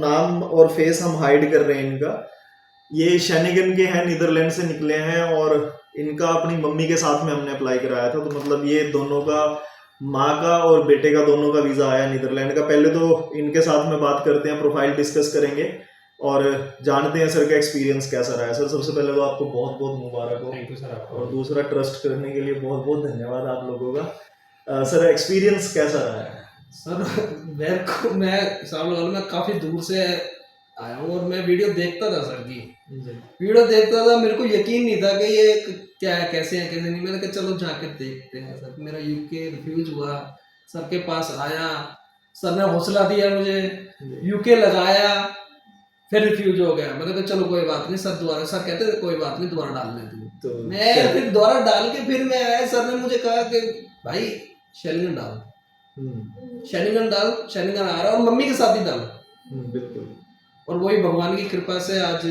नाम और फेस हम हाइड कर रहे हैं इनका। ये शेनिगन के हैं, नीदरलैंड से निकले हैं और इनका अपनी मम्मी के साथ में हमने अप्लाई कराया था। तो मतलब ये दोनों का, माँ का और बेटे का दोनों का वीज़ा आया नीदरलैंड का। पहले तो इनके साथ में बात करते हैं, प्रोफाइल डिस्कस करेंगे और जानते हैं सर का एक्सपीरियंस कैसा रहा है। सर सबसे पहले तो आपको बहुत बहुत मुबारक हो। थैंक यू सर आपको। और दूसरा ट्रस्ट करने के लिए बहुत बहुत धन्यवाद आप लोगों का। सर एक्सपीरियंस कैसा रहा है? सर मैं हिसाब लगा लो, मैं काफ़ी दूर से आया हूँ और मैं वीडियो देखता था सर की, वीडियो देखता था। मेरे को यकीन नहीं था कि ये क्या है, कैसे है, कैसे नहीं। मैंने कहा चलो जाके देखते हैं सर। मेरा यूके रिफ्यूज हुआ, सर के पास आया, सर ने हौसला दिया मुझे, यूके लगाया, फिर रिफ्यूज हो गया। मैंने कहा चलो कोई बात नहीं सर, दोबारा सर कहते थे कोई बात नहीं दोबारा डाल लेते। तो मैं फिर दोबारा डाल के फिर मैं आया, सर ने मुझे कहा कि भाई शेनिगन डाल, शेनिगन डाल, शेनिगन आ रहा है और मम्मी के साथ ही डाल। बिल्कुल। और वही भगवान की कृपा से आज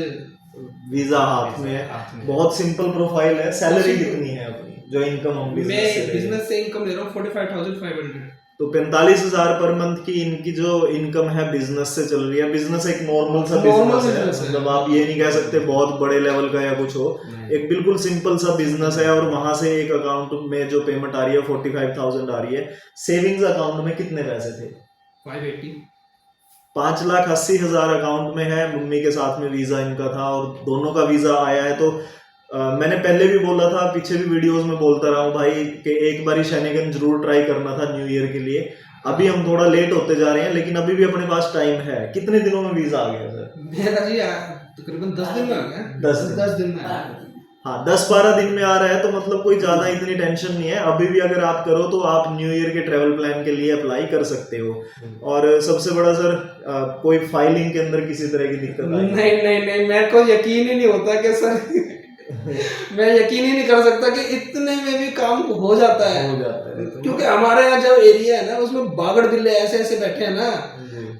वीजा हाथ में है। बहुत सिंपल प्रोफाइल है। सैलरी कितनी है अपनी जो इनकम हम बिजनेस से इनकम ले रहा हूँ 45,500। तो 45,000 पर मंथ की इनकी जो इनकम है बिजनेस से चल रही है। बिजनेस एक नॉर्मल सा बिजनेस है, मतलब आप ये नहीं कह सकते बहुत बड़े लेवल का या कुछ हो। एक बिल्कुल सिंपल सा बिजनेस है और वहां से एक अकाउंट में जो पेमेंट आ रही है 45,000 आ रही है। सेविंग्स अकाउंट में कितने पैसे थे? 580। 5,80,000 अकाउंट में है। मम्मी के साथ में वीजा इनका था और दोनों का वीजा आया है। तो मैंने पहले भी बोला था, पीछे भी वीडियोस में बोलता रहा हूँ भाई कि एक बारी शेनिगन जरूर ट्राई करना था न्यू ईयर के लिए। अभी हम थोड़ा लेट होते जा रहे हैं लेकिन अभी भी अपने पास टाइम है। कितने दिनों में वीजा आ गया सर? मेरा जी तकरीबन 10 दिन में आ गया। 10 दिन में। हाँ 10-12 दिन में आ रहा है तो मतलब कोई ज्यादा इतनी टेंशन नहीं है। अभी भी अगर आप करो तो आप न्यू ईयर के ट्रेवल प्लान के लिए अप्लाई कर सकते हो। और सबसे बड़ा सर कोई फाइलिंग के अंदर किसी तरह की दिक्कत नहीं, मेरे को यकीन ही नहीं होता कि सर मैं यकीन ही नहीं कर सकता कि इतने में भी काम हो जाता है। क्योंकि हमारे यहाँ जो एरिया है ना उसमें बागड़ बिल्ले ऐसे ऐसे बैठे हैं ना,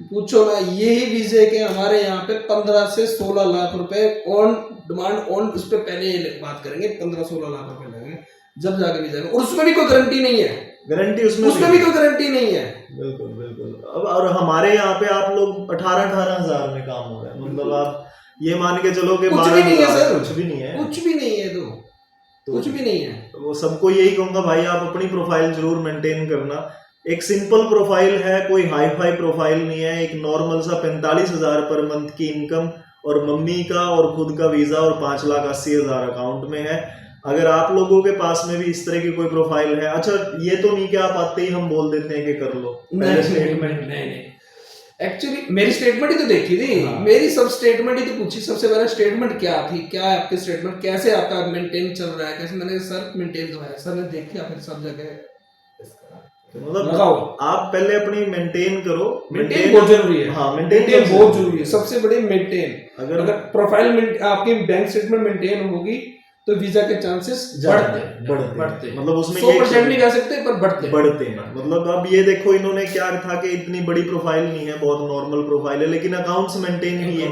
पूछो ना। यही वीजे के हमारे यहाँ पे 15 से 16 लाख रुपए ऑन डिमांड, ऑन उस पर पहले बात करेंगे, 15-16 लाख रुपए लगेंगे जब जाके वीजा में। और उसमें भी कोई गारंटी नहीं है, गारंटी उसमें भी कोई गारंटी नहीं है। बिल्कुल। अब और हमारे यहाँ पे आप लोग 18,000 में काम हो रहा है। मतलब आप ये मान के चलो कि कुछ भी नहीं है सर, कुछ भी नहीं है तो कुछ भी नहीं है। तो सबको यही कहूंगा भाई आप अपनी प्रोफाइल जरूर मेंटेन करना। एक सिंपल प्रोफाइल है, कोई हाई फाई प्रोफाइल नहीं है। एक नॉर्मल सा 45,000 पर मंथ की इनकम और मम्मी का और खुद का वीजा और 5,80,000 अकाउंट में है। अगर आप लोगों के पास में भी इस तरह की कोई प्रोफाइल है, अच्छा ये तो नहीं कि आप आते ही हम बोल देते हैं कि कर लो। नहीं, एक्चुअली मेरी स्टेटमेंट ही तो देखी थी। मेरी सब स्टेटमेंट ही तो पूछी। सबसे पहले स्टेटमेंट क्या थी, क्या है आपकी स्टेटमेंट, कैसे आपका मेंटेन चल रहा है, कैसे। मैंने सर मेंटेन करवाया, सर ने देखा, फिर सब जगह मतलब आप पहले अपनी मेंटेन करो। मेंटेन बहुत जरूरी है। हाँ मेंटेन बहुत जरूरी है, सबसे बड़ी मेंटेन। अगर प्रोफाइल आपकी बैंक स्टेटमेंट मेंटेन होगी तो वीजा के चांसेस बढ़ते। मतलब उसमें 100% नहीं कह सकते पर बढ़ते हैं। मतलब अब ये देखो इन्होंने क्या था कि इतनी बड़ी प्रोफाइल नहीं है, बहुत नॉर्मल प्रोफाइल है, लेकिन अकाउंट्स मेंटेन ही है।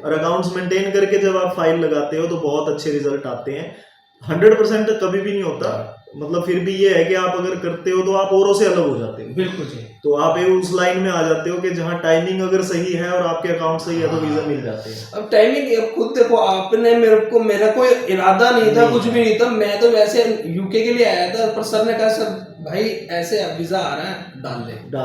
और अकाउंट्स मेंटेन करके जब आप फाइल लगाते हो तो बहुत अच्छे रिजल्ट आते हैं। 100% कभी भी नहीं होता, मतलब फिर भी ये है कि आप अगर करते हो तो आप औरों से अलग हो जाते हो। बिल्कुल जी। तो आप उस लाइन में आ जाते हो कि जहाँ टाइमिंग अगर सही है और आपके अकाउंट सही है तो वीजा मिल जाते हैं। अब टाइमिंग खुद देखो, आपने मेरा कोई इरादा नहीं था, कुछ भी नहीं था। मैं तो वैसे यूके के लिए आया था, पर सर ने कहा सर भाई ऐसे वीजा आ रहा है, डाल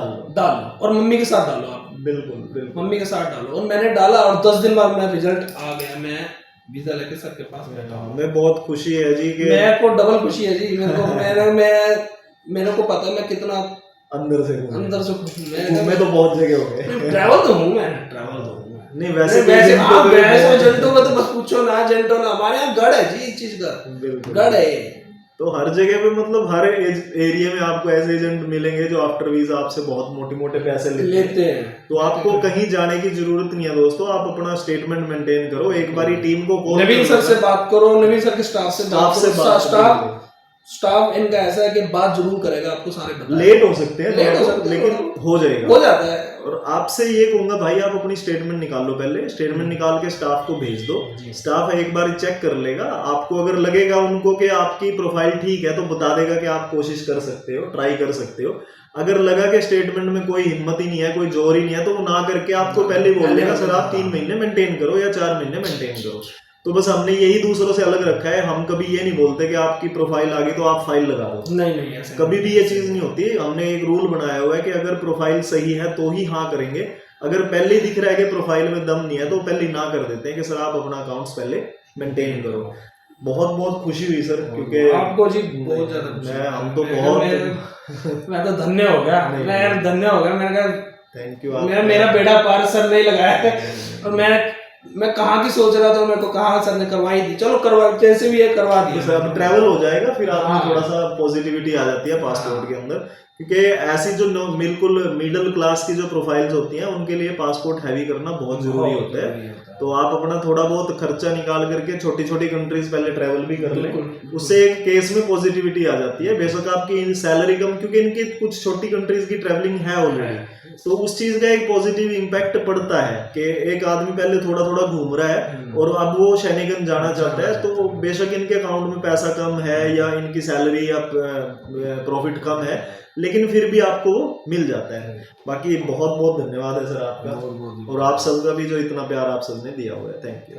लो और मम्मी के साथ डालो आप। बिल्कुल मम्मी के साथ डालो। और मैंने डाला और 10 दिन बाद मेरा रिजल्ट आ गया। मैं वीजा लेके सबके पास बैठा हूँ। मैं बहुत खुशी है जी कि मेरे को डबल खुशी है जी। मेरे को पता है मैं कितना अंदर से खुश हूँ। मैं तो बहुत जगह हो गए। ट्रैवल तो हूँ मैं। नहीं वैसे एजेंटों का तो बस पूछो ना, एजेंटों ना। हमारे यहाँ गढ़ है जी इस चीज का, गढ़ है। तो हर जगह पे मतलब हर एरिया में आपको ऐसे एजेंट मिलेंगे जो आफ्टर वीजा आपसे बहुत मोटे पैसे लेते हैं। तो आपको कहीं जाने की जरूरत नहीं है दोस्तों। आप अपना स्टेटमेंट मेंटेन करो। एक बारी टीम को कॉल, नवीन सर से बात करो, नवीन सर के स्टाफ इनका ऐसा है कि बात जरूर करेगा आपको। सारे लेट हो सकते हैं लेकिन हो जाता है। और आपसे ये कहूंगा भाई, आप अपनी स्टेटमेंट निकालो, पहले स्टेटमेंट निकाल के स्टाफ को भेज दो। स्टाफ एक बार चेक कर लेगा, आपको अगर लगेगा उनको कि आपकी प्रोफाइल ठीक है तो बता देगा कि आप कोशिश कर सकते हो, ट्राई कर सकते हो। अगर लगा कि स्टेटमेंट में कोई हिम्मत ही नहीं है, कोई जोर ही नहीं है, तो वो ना करके आपको पहले बोल देगा सर आप 3 महीने मेंटेन करो या 4 महीने मेंटेन करो। तो बस हमने यही दूसरों से अलग रखा है, हम कभी ये नहीं बोलते कि आपकी प्रोफाइल आ गई तो आप फाइल लगा दो। नहीं ऐसे कभी भी ये चीज नहीं होती। हमने एक रूल बनाया हुआ है कि अगर प्रोफाइल सही है तो ही हाँ करेंगे, अगर पहले ही दिख रहा है कि प्रोफाइल में दम नहीं है तो पहले ना कर देते हैं कि सर आप अपना अकाउंट्स पहले मेंटेन करो। बहुत बहुत खुशी हुई सर, क्योंकि आपको जी बहुत ज्यादा हम तो बहुत मैं तो धन्य हो गया, मैं धन्य हो गया। मैंने कहा थैंक यू। मेरा बेटा पार सर नहीं लगाया है, और मैं कहाँ की सोच रहा था, मेरे को कहाँ सर ने करवाई दी, चलो करवा जैसे भी है करवा दिया सर। अब ट्रैवल हो जाएगा, फिर आप में थोड़ा सा पॉजिटिविटी आ जाती है पासपोर्ट के अंदर, क्योंकि ऐसी जो बिल्कुल मिडिल क्लास की जो प्रोफाइल्स होती हैं उनके लिए पासपोर्ट हैवी करना बहुत जरूरी होता है। तो आप अपना थोड़ा बहुत खर्चा निकाल करके छोटी छोटी कंट्रीज पहले ट्रैवल भी कर लें, उससे एक केस में पॉजिटिविटी आ जाती है। बेशक आपकी सैलरी कम, क्योंकि इनकी कुछ छोटी कंट्रीज की ट्रैवलिंग है ऑलरेडी, तो उस चीज का एक पॉजिटिव इम्पैक्ट पड़ता है कि एक आदमी पहले थोड़ा थोड़ा घूम रहा है और अब वो शेनिगन जाना चाहता है, तो बेशक इनके अकाउंट में पैसा कम है या इनकी सैलरी या प्रॉफिट कम है, लेकिन फिर भी आपको वो मिल जाता है। बाकी बहुत बहुत धन्यवाद है सर आपका, और आप सबका भी जो इतना प्यार आप सबने दिया हुआ है। Thank you.